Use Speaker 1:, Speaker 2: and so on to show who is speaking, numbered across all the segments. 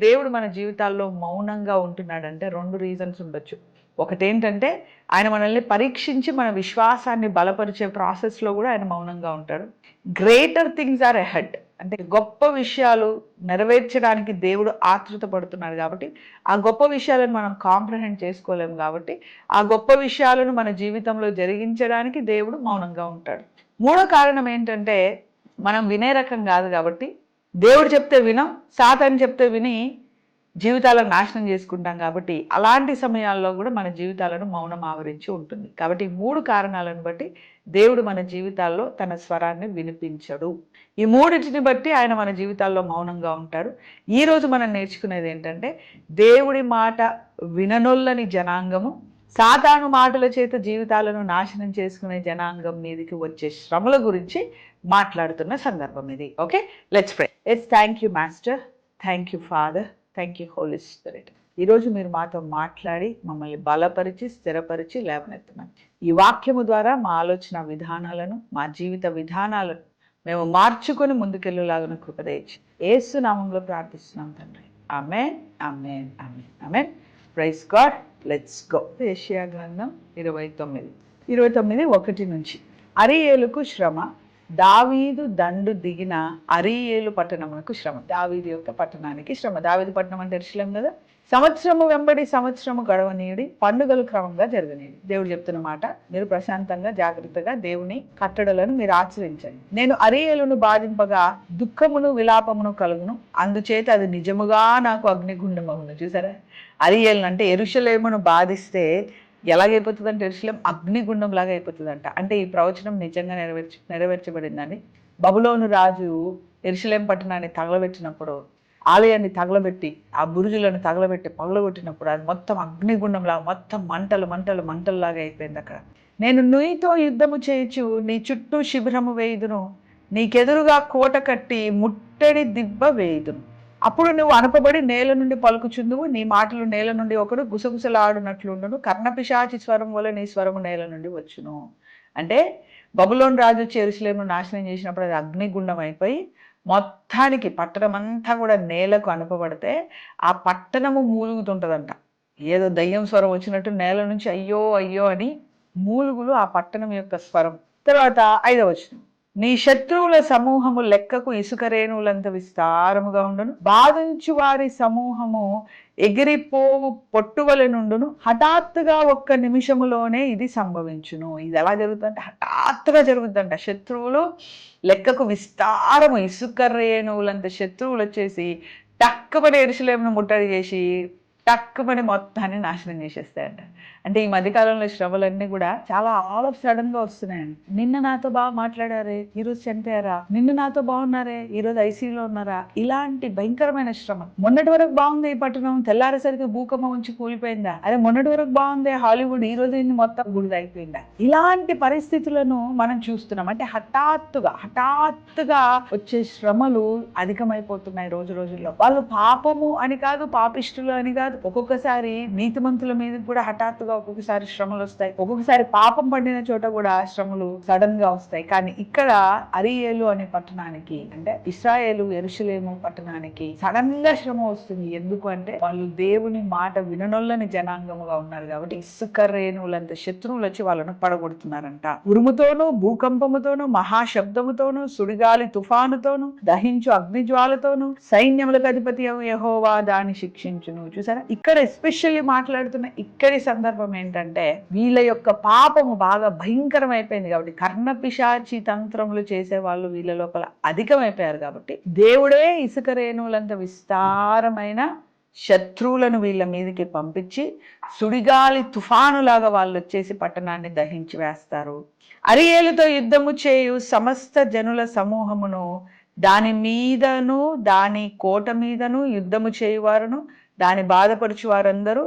Speaker 1: దేవుడు మన జీవితాల్లో మౌనంగా ఉంటున్నాడంటే 2 రీజన్స్ ఉండొచ్చు. ఒకటేంటంటే ఆయన మనల్ని పరీక్షించి మన విశ్వాసాన్ని బలపరిచే ప్రాసెస్‌లో కూడా ఆయన మౌనంగా ఉంటాడు. గ్రేటర్ థింగ్స్ ఆర్ అహెడ్, అంటే గొప్ప విషయాలు నెరవేర్చడానికి దేవుడు ఆతృత పడుతున్నాడు కాబట్టి, ఆ గొప్ప విషయాలను మనం కాంప్రహెండ్ చేసుకోలేము కాబట్టి, ఆ గొప్ప విషయాలను మన జీవితంలో జరిగించడానికి దేవుడు మౌనంగా ఉంటాడు. మూడో కారణం ఏంటంటే మనం వినే రకం కాదు కాబట్టి, దేవుడు చెప్తే వినం, సాతాను చెప్తే విని జీవితాలను నాశనం చేసుకుంటాం కాబట్టి, అలాంటి సమయాల్లో కూడా మన జీవితాలను మౌనం ఆవరించి ఉంటుంది. కాబట్టి ఈ 3 కారణాలను బట్టి దేవుడు మన జీవితాల్లో తన స్వరాన్ని వినిపించడు. ఈ మూడిటిని బట్టి ఆయన మన జీవితాల్లో మౌనంగా ఉంటాడు. ఈరోజు మనం నేర్చుకునేది ఏంటంటే, దేవుడి మాట విననొల్లని జనాంగము సాతాను మాటల చేత జీవితాలను నాశనం చేసుకునే జనాంగం మీదకి వచ్చే శ్రమల గురించి మాట్లాడుతున్న సందర్భం ఇది. Okay, let's pray. Yes, thank you master, thank you father, thank you Holy Spirit. ఈరోజు మీరు మాతో మాట్లాడి మమ్మల్ని బలపరిచి స్థిరపరిచి లేవనెత్తమని, ఈ వాక్యము ద్వారా మా ఆలోచన విధానాలను, మా జీవిత విధానాలను మేము మార్చుకొని ముందుకెళ్ళలాగా కృప దయచేయండి. యేసు నామములో ప్రార్థిస్తున్నాం తండ్రి. ఆమేన్, ఆమేన్, ఆమేన్, ఆమేన్. Praise God. Let's go. యెషయా గ్రంథం 29:1 నుంచి. అరీయేలుకు శ్రమ. దావీదు దండు దిగిన అరీయేలు పట్టణమునకు శ్రమ. దావీదు యొక్క పట్టణానికి శ్రమ. దావీదు పట్టణం అంటే యెరూషలేము కదా. సంవత్సరము వెంబడి సంవత్సరము గడవనీయుడి, పండుగలు క్రమంగా జరగనీయుడి. దేవుడు చెప్తున్న మాట, మీరు ప్రశాంతంగా జాగ్రత్తగా దేవుని కట్టడలను మీరు ఆచరించండి. నేను అరీయేలును బాధింపగా దుఃఖమును విలాపమును కలుగును, అందుచేత అది నిజముగా నాకు అగ్నిగుండమగును. చూసారా, అరీయేలు అంటే యెరూషలేమును బాధిస్తే ఎలాగైపోతుందంటే యెరూషలేం అగ్నిగుండం లాగా అయిపోతుందంట. అంటే ఈ ప్రవచనం నిజంగా నెరవేర్చబడిందని. బబులోను రాజు యెరూషలేం పట్టణాన్ని తగలబెట్టినప్పుడు, ఆలయాన్ని తగలబెట్టి, ఆ బురుజులను తగలబెట్టి పగలగొట్టినప్పుడు అది మొత్తం అగ్నిగుండంలాగా, మొత్తం మంటలు మంటలు మంటల్లాగా అయిపోయింది అక్కడ. నేను నీతో యుద్ధము చేయొచ్చు, నీ చుట్టూ శిబిరము వేయుదును, నీకెదురుగా కోట కట్టి ముట్టడి దిబ్బ వేయుదును. అప్పుడు నువ్వు అనపబడి నేల నుండి పలుకుచుందువు, నీ మాటలు నేల నుండి ఒకడు గుసగుసలాడునట్లుండును, కర్ణపిశాచి స్వరం వల్ల నీ స్వరము నేల నుండి వచ్చును. అంటే బబులోను రాజు వచ్చి యెరూషలేమును నాశనం చేసినప్పుడు అది అగ్నిగుండం అయిపోయి మొత్తానికి పట్టణం అంతా కూడా నేలకు అనుపబడితే ఆ పట్టణము మూలుగుతుంటుందంట. ఏదో దయ్యం స్వరం వచ్చినట్టు నేల నుంచి అయ్యో అయ్యో అని మూలుగులు ఆ పట్టణం యొక్క స్వరం. తర్వాత 5వ వచనం. నీ శత్రువుల సమూహము లెక్కకు ఇసుక రేణువులంత విస్తారముగా ఉండును, బాధించు వారి సమూహము ఎగిరిపోవు పొట్టువల నుండును, హఠాత్తుగా ఒక్క నిమిషములోనే ఇది సంభవించును. ఇది ఎలా జరుగుతుందంటే హఠాత్తుగా జరుగుతుందంట. శత్రువులు లెక్కకు విస్తారము, ఇసుక రేణువులంత శత్రువులు వచ్చేసి టక్కుమని యెరూషలేమును ముట్టడి చేసి టక్కుమని మొత్తాన్ని నాశనం చేసేస్తాయంట. అంటే ఈ మధ్యకాలంలో శ్రమలన్నీ కూడా చాలా ఆల్ ఆఫ్ సడన్ గా వస్తున్నాయండి. నిన్న నాతో బాగా మాట్లాడారే, ఈరోజు చనిపోయారా, నిన్న నాతో బాగున్నారే, ఈరోజు ఐసీయూలో ఉన్నారా, ఇలాంటి భయంకరమైన శ్రమ. మొన్నటి వరకు బాగుంది ఈ పట్టణం, తెల్లారేసరికి భూకంపం ఉంచి కూలిపోయిందా, అదే మొన్నటి వరకు బాగుంది హాలీవుడ్, ఈ రోజు మొత్తం గుడిద అయిపోయిందా. ఇలాంటి పరిస్థితులను మనం చూస్తున్నాం. అంటే హఠాత్తుగా వచ్చే శ్రమలు అధికమైపోతున్నాయి రోజు రోజుల్లో. వాళ్ళు పాపము అని కాదు, పాపిష్టులు అని కాదు, ఒక్కొక్కసారి నీతిమంతుల మీద కూడా హఠాత్తుగా ఒక్కొక్కసారి శ్రమలు వస్తాయి, ఒక్కొక్కసారి పాపం పండిన చోట కూడా శ్రమలు సడన్ గా వస్తాయి. కానీ ఇక్కడ అరీయేలు అనే పట్టణానికి, అంటే ఇశ్రాయేలు యెరూషలేము పట్టణానికి సడన్ గా శ్రమ వస్తుంది. ఎందుకు అంటే వాళ్ళు దేవుని మాట విననొల్లని జనాంగముగా ఉన్నారు కాబట్టి ఇసుక రేణువులంత శత్రువులు వచ్చి వాళ్ళను పడగొడుతున్నారంట. ఉరుముతోనూ భూకంపముతోనూ మహాశబ్దముతోనూ సుడిగాలి తుఫానుతోనూ దహించు అగ్నిజ్వాలతోనూ సైన్యములకు అధిపతి యెహోవా దాన్ని శిక్షించును. చూసారా, ఇక్కడ ఎస్పెషల్లీ మాట్లాడుతున్న ఇక్కడి సందర్భం ఏంటంటే వీళ్ళ యొక్క పాపము బాగా భయంకరమైపోయింది కాబట్టి, కర్ణపిశాచి తంత్రములు చేసే వాళ్ళు వీళ్ళ లోపల అధికమైపోయారు కాబట్టి దేవుడే ఇసుక రేణువులంత విస్తారమైన శత్రువులను వీళ్ళ మీదకి పంపించి సుడిగాలి తుఫానులాగా వాళ్ళు వచ్చేసి పట్టణాన్ని దహించి వేస్తారు. అరీయేలుతో యుద్ధము చేయు సమస్త జనుల సమూహమును, దాని మీదను దాని కోట మీదను యుద్ధము చేయువారును దాని బాధపరచు వారందరూ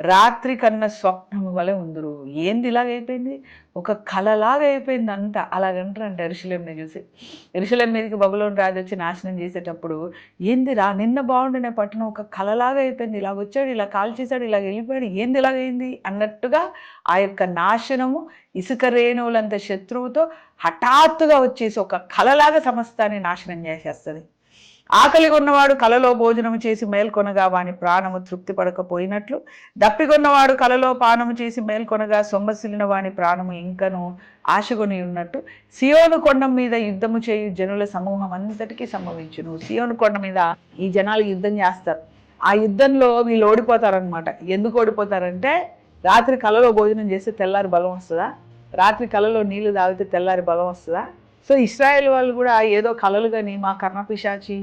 Speaker 1: రాత్రి కన్నా స్వప్నము వలె ఉందరు. ఏంది ఇలాగైపోయింది, ఒక కళలాగా అయిపోయింది అంతా. అలాగంటారంట యెరూషలేముని చూసి. యెరూషలేము మీదకి బబులోను రాజు వచ్చి నాశనం చేసేటప్పుడు, ఏందిరా నిన్న బాగుండిన పట్టణం ఒక కళలాగా అయిపోయింది, ఇలా వచ్చాడు, ఇలా కాల్చేశాడు, ఇలా వెళ్ళిపోయాడు, ఏంది ఇలాగైంది అన్నట్టుగా ఆ యొక్క నాశనము ఇసుక రేణువులంత శత్రువుతో హఠాత్తుగా వచ్చేసి ఒక కళలాగా సమస్తాన్ని నాశనం చేసేస్తుంది. ఆకలి కొన్నవాడు కలలో భోజనము చేసి మేల్కొనగా వాని ప్రాణము తృప్తి పడకపోయినట్లు, దప్పికొన్నవాడు కలలో పానము చేసి మేల్కొనగా సొమ్మసిలిన వాని ప్రాణము ఇంకను ఆశగొని ఉన్నట్టు సియోను కొండ మీద యుద్ధము చేయు జనుల సమూహం అంతటికీ సంభవించును. సియోను కొండ మీద ఈ జనాలు యుద్ధం చేస్తారు. ఆ యుద్ధంలో వీళ్ళు ఓడిపోతారనమాట. ఎందుకు ఓడిపోతారంటే, రాత్రి కలలో భోజనం చేస్తే తెల్లారి బలం వస్తుందా, రాత్రి కలలో నీళ్లు తాగితే తెల్లారి బలం వస్తుందా? సో ఇశ్రాయేల్ వాళ్ళు కూడా ఏదో కలలు కానీ మా కర్ణపిశాచి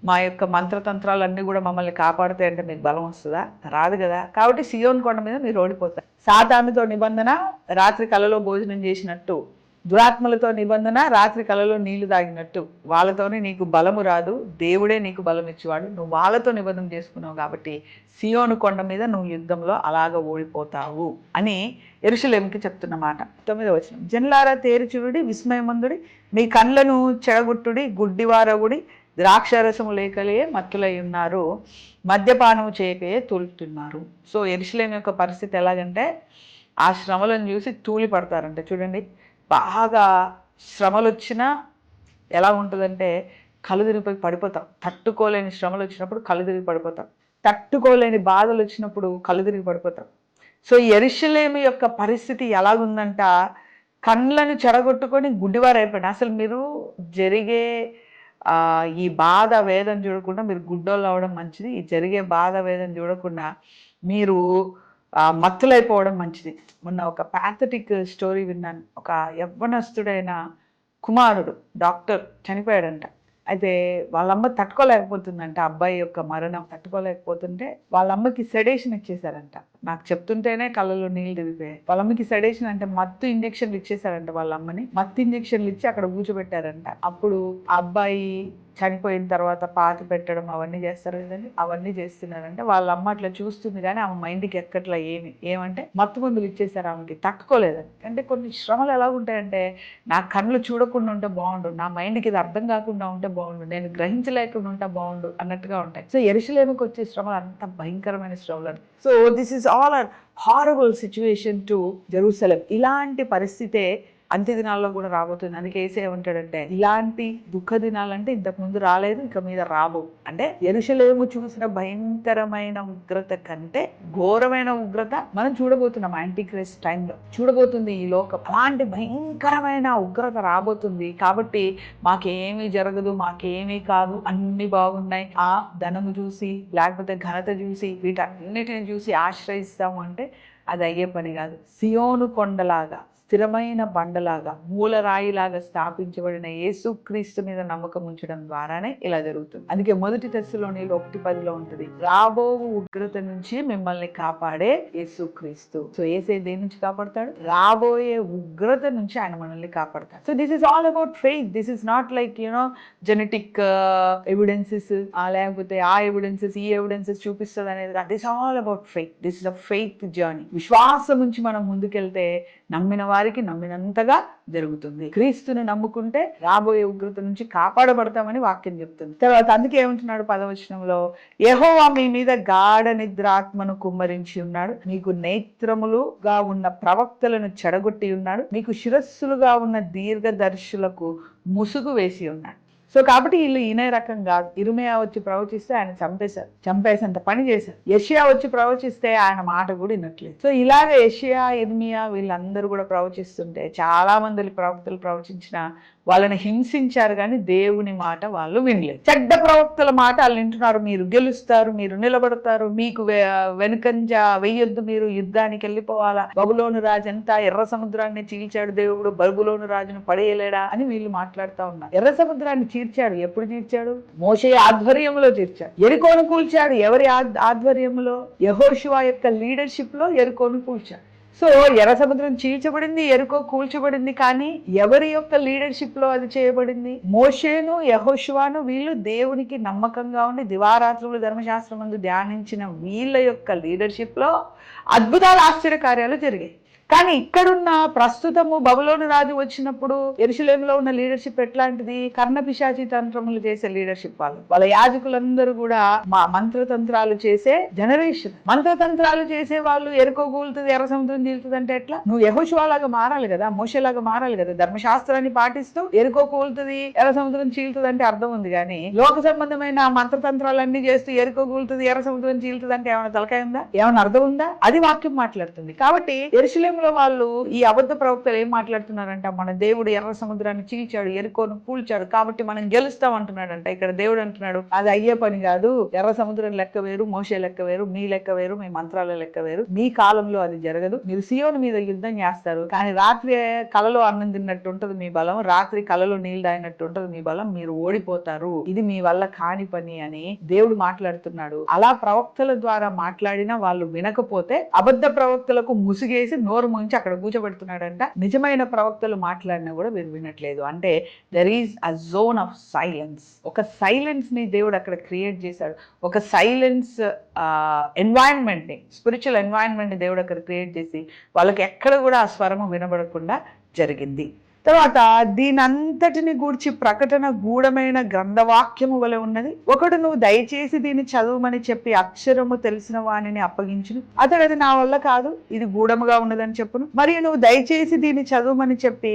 Speaker 1: మా యొక్క మంత్రతంత్రాలన్నీ కూడా మమ్మల్ని కాపాడుతాయంటే మీకు బలం వస్తుందా? రాదు కదా. కాబట్టి సియోన్ కొండ మీద మీరు ఓడిపోతారు. సాతానుతో నిబంధన రాత్రి కలలో భోజనం చేసినట్టు, దురాత్మలతో నిబంధన రాత్రి కలలో నీళ్లు తాగినట్టు. వాళ్ళతోనే నీకు బలము రాదు, దేవుడే నీకు బలం ఇచ్చేవాడు. నువ్వు వాళ్ళతో నిబంధన చేసుకున్నావు కాబట్టి సియోను కొండ మీద నువ్వు యుద్ధంలో అలాగ ఓడిపోతావు అని యెరూషలేముకి చెప్తున్నమాట. 9వ వచనం, జనులారా తేరిచుడి, విస్మయమందుడి, మీ కండ్లను చెడగొట్టుడి, గుడ్డివారగుడి, ద్రాక్షారసము లేకలే మత్తులై ఉన్నారు, మద్యపానము చేయకయే తూలుతున్నారు. సో యెరూషలేము యొక్క పరిస్థితి ఎలాగంటే, ఆ శ్రమలను చూసి తూలి పడతారంటే. చూడండి, బాగా శ్రమలు వచ్చినా ఎలా ఉంటుందంటే కళ్ళు తిరిగిపోయి పడిపోతాం. తట్టుకోలేని శ్రమలు వచ్చినప్పుడు కళ్ళు తిరిగి పడిపోతాం, తట్టుకోలేని బాధలు వచ్చినప్పుడు కళ్ళు తిరిగి పడిపోతాం. సో యెరూషలేము యొక్క పరిస్థితి ఎలాగుందంట, కళ్ళను చెడగొట్టుకొని గుడ్డివారు అయిపోయింది. అసలు మీరు జరిగే ఈ బాధ వేదన చూడకుండా మీరు గుడ్డోళ్ళు అవ్వడం మంచిది. ఈ జరిగే బాధ వేదన చూడకుండా మీరు మత్తులైపోవడం మంచిది. మొన్న ఒక ప్యాథటిక్ స్టోరీ విన్నాను. ఒక యవ్వనస్తుడైన కుమారుడు డాక్టర్ చనిపోయాడంట. అయితే వాళ్ళమ్మ తట్టుకోలేకపోతుందంట, అబ్బాయి యొక్క మరణం తట్టుకోలేకపోతుంటే వాళ్ళమ్మకి సెడేషన్ ఇచ్చేశారంట. నాకు చెప్తుంటేనే కళ్ళలో నీళ్ళు తిరిగిపోయాయి. వాళ్ళమ్మకి సెడేషన్ అంటే మత్తు ఇంజక్షన్లు ఇచ్చేసారంట. వాళ్ళమ్మని మత్తు ఇంజక్షన్లు ఇచ్చి అక్కడ కూర్చోబెట్టారంట. అప్పుడు ఆ అబ్బాయి చనిపోయిన తర్వాత పాతి పెట్టడం అవన్నీ చేస్తారు కదండి, అవన్నీ చేస్తున్నారంటే వాళ్ళ అమ్మ అట్లా చూస్తుంది కానీ ఆమె మైండ్కి ఎక్కట్లా ఏమంటే మత్తు మందులు ఇచ్చేసారు, ఆమెకి తట్టుకోలేదని. అంటే కొన్ని శ్రమలు ఎలా ఉంటాయంటే, నా కళ్ళు చూడకుండా ఉంటే బాగుండు, నా మైండ్కి ఇది అర్థం కాకుండా ఉంటే బాగుండు, నేను గ్రహించలేకుండా ఉంటే బాగుండు అన్నట్టుగా ఉంటాయి. సో యెరూషలేముకి వచ్చే శ్రమలు అంత భయంకరమైన శ్రమలు. So this is all a horrible situation to Jerusalem. ఇలాంటి పరిస్థితే అంత్య దినాల్లో కూడా రాబోతుంది. అందుకే యేసయ్య ఏమంటాడంటే, ఇలాంటి దుఃఖ దినాలంటే ఇంతకు ముందు రాలేదు, ఇక మీద రాబో. అంటే యెరూషలేము చూసిన భయంకరమైన ఉగ్రత కంటే ఘోరమైన ఉగ్రత మనం చూడబోతున్నాం. యాంటీక్రైస్ట్ టైంలో చూడబోతుంది ఈ లోకం. అలాంటి భయంకరమైన ఉగ్రత రాబోతుంది. కాబట్టి మాకేమీ జరగదు, మాకేమీ కాదు, అన్ని బాగున్నాయి, ఆ ధనము చూసి లేకపోతే ఘనత చూసి వీటన్నిటిని చూసి ఆశ్రయిస్తాము అంటే అది అయ్యే పని కాదు. సియోను కొండలాగా, స్థిరమైన బండలాగా, మూలరాయిలాగా స్థాపించబడిన యేసుక్రీస్తు మీద నమ్మకం ఉంచడం ద్వారానే ఇలా జరుగుతుంది. అందుకే 1 తెస్సలోనికీయులు 1:10 ఉంటుంది, రాబో ఉగ్రత నుంచి మిమ్మల్ని కాపాడే యేసుక్రీస్తు. సో యేసయ్య దేని నుంచి కాపాడతాడు? రాబోయే ఉగ్రత నుంచి ఆయన మనల్ని కాపాడతాడు. So this is all about faith. This is not like genetic evidences, లేకపోతే ఆ ఎవిడెన్సెస్ ఈ ఎవిడెన్సెస్ చూపిస్తుంది అనేది కాదు. This all about faith. This is a faith journey. విశ్వాసం నుంచి మనం ముందుకెళ్తే నమ్మిన వారికి నమ్మినంతగా జరుగుతుంది. క్రీస్తుని నమ్ముకుంటే రాబోయే ఉగ్రత నుంచి కాపాడబడతామని వాక్యం చెప్తుంది. తర్వాత అందుకే ఏమంటున్నాడు 10వ వచనంలో, యెహోవా మీ మీద గాఢ నిద్రాత్మను కుమ్మరించి ఉన్నాడు, మీకు నేత్రములుగా ఉన్న ప్రవక్తలను చెడగొట్టి ఉన్నాడు, మీకు శిరస్సులుగా ఉన్న దీర్ఘదర్శులకు ముసుగు వేసి ఉన్నాడు. సో కాబట్టి వీళ్ళు ఈయన రకం కాదు. ఇర్మీయా వచ్చి ప్రవచిస్తే ఆయన చంపేసేంత పని చేశారు. యెషయా వచ్చి ప్రవచిస్తే ఆయన మాట కూడా వినట్లేదు. సో ఇలాగ యెషయా, ఇర్మీయా వీళ్ళందరూ కూడా ప్రవచిస్తుంటే, చాలా మంది ప్రవక్తలు ప్రవచించిన వాళ్ళని హింసించారు కానీ దేవుని మాట వాళ్ళు వినలేదు. చెడ్డ ప్రవక్తల మాట వాళ్ళు వింటున్నారు. మీరు గెలుస్తారు, మీరు నిలబడతారు, మీకు వెనుకంజ వెయ్యొద్దు, మీరు యుద్ధానికి వెళ్ళిపోవాలా, బబులోను రాజు ఎంత ఎర్ర సముద్రాన్ని చీల్చాడు దేవుడు, బబులోను రాజును పడేయలేడా అని వీళ్ళు మాట్లాడుతూ ఉన్నారు. ఎర్ర సముద్రాన్ని చీల్చాడు. ఎప్పుడు చీల్చాడు? మోషే ఆధ్వర్యంలో చీల్చాడు. యెరికోను కూల్చాడు. ఎవరి ఆధ్వర్యంలో? యెహోషువ యొక్క లీడర్షిప్ లో యెరికోను కూల్చాడు. సో ఎర్ర సముద్రం చీల్చబడింది, యెరికో కూల్చబడింది. కానీ ఎవరి యొక్క లీడర్షిప్ లో అది చేయబడింది? మోషేను, యెహోషువను, వీళ్ళు దేవునికి నమ్మకంగా ఉండి దివారాత్రులు ధర్మశాస్త్రం ముందు ధ్యానించిన వీళ్ళ యొక్క లీడర్షిప్ లో అద్భుతాలు, ఆశ్చర్య కార్యాలు జరిగాయి. కానీ ఇక్కడున్న ప్రస్తుతము బబులోను రాజు వచ్చినప్పుడు యెరూషలేములో ఉన్న లీడర్షిప్ ఎట్లాంటిది? కర్ణపిశాచి తంత్రములు చేసే లీడర్షిప్. వాళ్ళ యాజకులందరూ కూడా మంత్రతంత్రాలు చేసే జనరేషన్. మంత్రతంత్రాలు చేసే వాళ్ళు ఎరుకో కూలుతుంది, ఎర్ర సముద్రం చీలుతుంది అంటే ఎట్లా? నువ్వు యెహోషువలాగా మారాలి కదా, మోషేలాగా మారాలి కదా. ధర్మశాస్త్రాన్ని పాటిస్తూ ఎరుకో కూలుతుంది, ఎర్ర సముద్రం చీలుతుంది అంటే అర్థం ఉంది. కానీ లోక సంబంధమైన మంత్రతంత్రాలన్నీ చేస్తూ ఎరుకో కూలుతుంది, ఎర్ర సముద్రం చీలుతుంది అంటే ఏమైనా తలకాయ ఉందా? ఏమైనా అర్థం ఉందా? అది వాక్యం మాట్లాడుతుంది. కాబట్టి యెరూషలేములో వాళ్ళు ఈ అబద్ధ ప్రవక్తలు ఏం మాట్లాడుతున్నారంట? మన దేవుడు ఎర్ర సముద్రాన్ని చీల్చాడు, ఎరుకోను కూల్చాడు, కాబట్టి మనం గెలుస్తాం అంటున్నాడంట. ఇక్కడ దేవుడు అంటున్నాడు అది అయ్యే పని కాదు. ఎర్ర సముద్రం లెక్క వేరు, మోషే లెక్క వేరు, మీ లెక్క వేరు, మీ మంత్రాల లెక్క వేరు. మీ కాలంలో అది జరగదు. మీరు సియోను మీద యుద్ధం చేస్తారు, కానీ రాత్రి కలలో అన్నం తిన్నట్టు ఉంటది మీ బలం, రాత్రి కలలో నీళ్ళు తాగినట్టు ఉంటది మీ బలం, మీరు ఓడిపోతారు, ఇది మీ వల్ల కాని పని అని దేవుడు మాట్లాడుతున్నాడు. అలా ప్రవక్తల ద్వారా మాట్లాడినా వాళ్ళు వినకపోతే అబద్ధ ప్రవక్తలకు ముసుగేసి నోరు ముంచి అక్కడ కూర్చోబెడుతున్నాడంట. నిజమైన ప్రవక్తలు మాట్లాడినా కూడా వీరు వినట్లేదు. అంటే there is a zone of silence. ఒక సైలెన్స్ ని దేవుడు అక్కడ క్రియేట్ చేశాడు. ఒక సైలెన్స్ ఎన్వైరన్మెంట్ ని, స్పిరిచువల్ ఎన్వైరన్మెంట్ ని దేవుడు అక్కడ క్రియేట్ చేసి వాళ్ళకి ఎక్కడ కూడా ఆ స్వరము వినబడకుండా జరిగింది. తర్వాత దీని అంతటిని గూర్చి ప్రకటన గూఢమైన గ్రంథవాక్యము వలె ఉన్నది. ఒకడు నువ్వు దయచేసి దీన్ని చదువుమని చెప్పి అక్షరము తెలిసిన వాణిని అప్పగించును. అతడు అది నా వల్ల కాదు, ఇది గూఢముగా ఉన్నదని చెప్పును. మరియు నువ్వు దయచేసి దీన్ని చదువుమని చెప్పి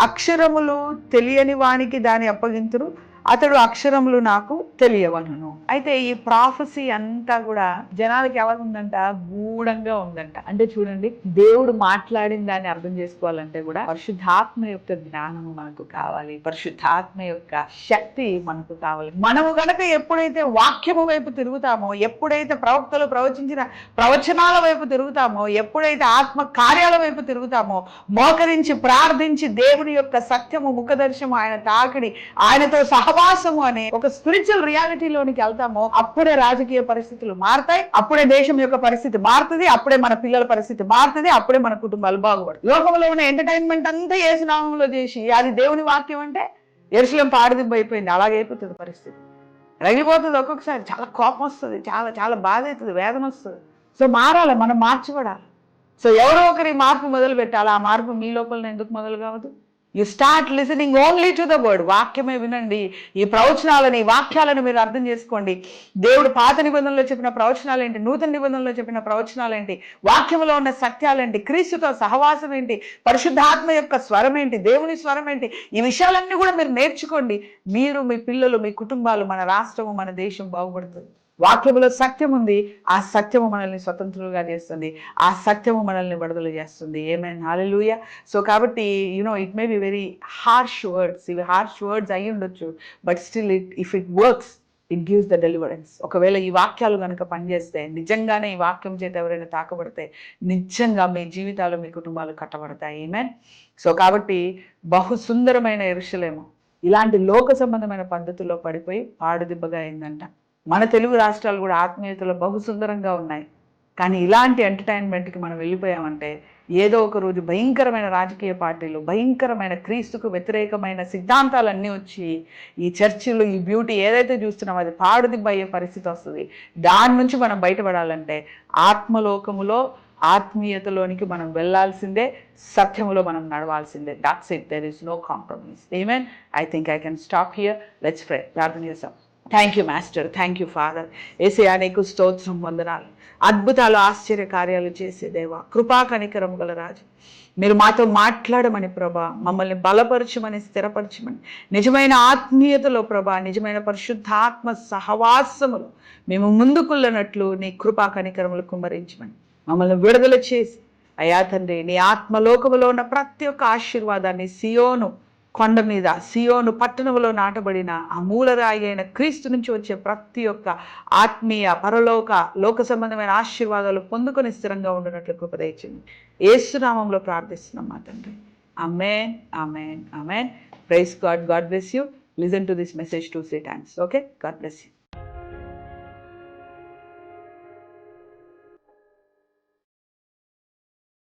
Speaker 1: అక్షరములు తెలియని వానికి దాన్ని అప్పగింతురు. అతడు అక్షరములు నాకు తెలియవను. అయితే ఈ ప్రాఫెసీ అంతా కూడా జనాలకి ఎలా ఉందంట? గూఢంగా ఉందంట. అంటే చూడండి, దేవుడు మాట్లాడిన దాన్ని అర్థం చేసుకోవాలంటే కూడా పరిశుద్ధాత్మ యొక్క జ్ఞానము మనకు కావాలి, పరిశుద్ధాత్మ యొక్క శక్తి మనకు కావాలి. మనము గనక ఎప్పుడైతే వాక్యము వైపు తిరుగుతామో, ఎప్పుడైతే ప్రవక్తలు ప్రవచించిన ప్రవచనాల వైపు తిరుగుతామో, ఎప్పుడైతే ఆత్మ కార్యాల వైపు తిరుగుతామో, మోకరించి ప్రార్థించి దేవుని యొక్క సత్యము, ముఖదర్శనము, ఆయన తాకిడి, ఆయనతో సహవాసము అనే ఒక స్పిరిచువల్ రియాలిటీలోనికి వెళ్తామో, అప్పుడే రాజకీయ పరిస్థితులు మారుతాయి, అప్పుడే దేశం యొక్క పరిస్థితి మారుతుంది, అప్పుడే మన పిల్లల పరిస్థితి మారుతుంది, అప్పుడే మన కుటుంబాలు బాగుపడతాయి. లోకంలో ఉన్న ఎంటర్టైన్మెంట్ అంతా యేసు నామములో చేసి అది దేవుని వాక్యం అంటే యెరూషలేము పాడుదిబ్బ అయిపోయింది. అలాగే అయిపోతుంది పరిస్థితి. రగిలిపోతుంది, ఒక్కొక్కసారి చాలా కోపం వస్తుంది, చాలా చాలా బాధ అవుతుంది, వేదన వస్తుంది. సో మారాలి, మనం మార్చబడాలి. సో ఎవరో ఒకరి మార్పు మొదలు పెట్టాలి. ఆ మార్పు మీ లోపల ఎందుకు మొదలు కావద్దు? You start listening only to the word. వాక్యమే వినండి. ఈ ప్రవచనాలని, వాక్యాలను మీరు అర్థం చేసుకోండి. దేవుడు పాత నిబంధనలో చెప్పిన ప్రవచనాలు ఏంటి, నూతన నిబంధనలో చెప్పిన ప్రవచనాలు ఏంటి, వాక్యంలో ఉన్న సత్యాలేంటి, క్రీస్తుతో సహవాసం ఏంటి, పరిశుద్ధాత్మ యొక్క స్వరం ఏంటి, దేవుని స్వరం ఏంటి, ఈ విషయాలన్నీ కూడా మీరు నేర్చుకోండి. మీరు, మీ పిల్లలు, మీ కుటుంబాలు, మన రాష్ట్రము, మన దేశం బాగుపడుతుంది. వాక్యములో సత్యం ఉంది. ఆ సత్యము మనల్ని స్వతంత్రులుగా చేస్తుంది. ఆ సత్యము మనల్ని విడుదల చేస్తుంది. ఆమేన్, హల్లెలూయా. సో కాబట్టి it may be very harsh words. ఇవి హార్ష్ వర్డ్స్ అయి ఉండొచ్చు, but still if it works, it gives the deliverance. ఒకవేళ ఈ వాక్యాలు కనుక పనిచేస్తే, నిజంగానే ఈ వాక్యం చేత ఎవరైనా తాకబడితే, నిజంగా మీ జీవితాలు, మీ కుటుంబాలు కట్టబడతాయి. ఆమేన్. సో కాబట్టి బహు సుందరమైన యెరూషలేము ఇలాంటి లోక సంబంధమైన పద్ధతుల్లో పడిపోయి పాడుదిబ్బగా అయిందంట. మన తెలుగు రాష్ట్రాలు కూడా ఆత్మీయతలో బహు సుందరంగా ఉన్నాయి. కానీ ఇలాంటి ఎంటర్టైన్మెంట్కి మనం వెళ్ళిపోయామంటే ఏదో ఒక రోజు భయంకరమైన రాజకీయ పార్టీలు, భయంకరమైన క్రీస్తుకు వ్యతిరేకమైన సిద్ధాంతాలన్నీ వచ్చి ఈ చర్చిలు, ఈ బ్యూటీ ఏదైతే చూస్తున్నామో అది పాడుదిబ్బ అయ్యే పరిస్థితి వస్తుంది. దాని నుంచి మనం బయటపడాలంటే ఆత్మలోకములో, ఆత్మీయతలోనికి మనం వెళ్ళాల్సిందే, సత్యములో మనం నడవాల్సిందే. That's it. There is no compromise. ఆమేన్. I think I can stop here. Let's pray. ప్రార్థన చేస్తాం. Thank you master, thank you father. యేసయ్యా నీకు స్తోత్రం, వందనాలు. అద్భుతాలు, ఆశ్చర్య కార్యాలు చేసే దేవా, కృపా కనికరం గల రాజు, మీరు మాతో మాట్లాడమని ప్రభా, మమ్మల్ని బలపరచమని, స్థిరపరచమని, నిజమైన ఆత్మీయతలో ప్రభా, నిజమైన పరిశుద్ధాత్మ సహవాసములు మేము ముందుకుళ్ళనట్లు నీ కృపా కనికరములు కుమ్మరించమని మమ్మల్ని విడుదల చేసి, అయా తండ్రి, నీ ఆత్మలోకములో ఉన్న ప్రతి ఒక్క ఆశీర్వాదాన్ని సియోను కొండ మీద, సియోను పట్టణంలో నాటబడిన ఆ మూలరాయి అయిన క్రీస్తు నుంచి వచ్చే ప్రతి ఒక్క ఆత్మీయ, పరలోక, లోక సంబంధమైన ఆశీర్వాదాలు పొందుకొని స్థిరంగా ఉండినట్లు కృప దయచేయండి. యేసు నామములో ప్రార్థిస్తున్నాం మా తండ్రి. ఆమేన్, ఆమేన్, ఆమేన్. Praise God. God bless you. Listen to this message 2-3 times. Okay, God bless you.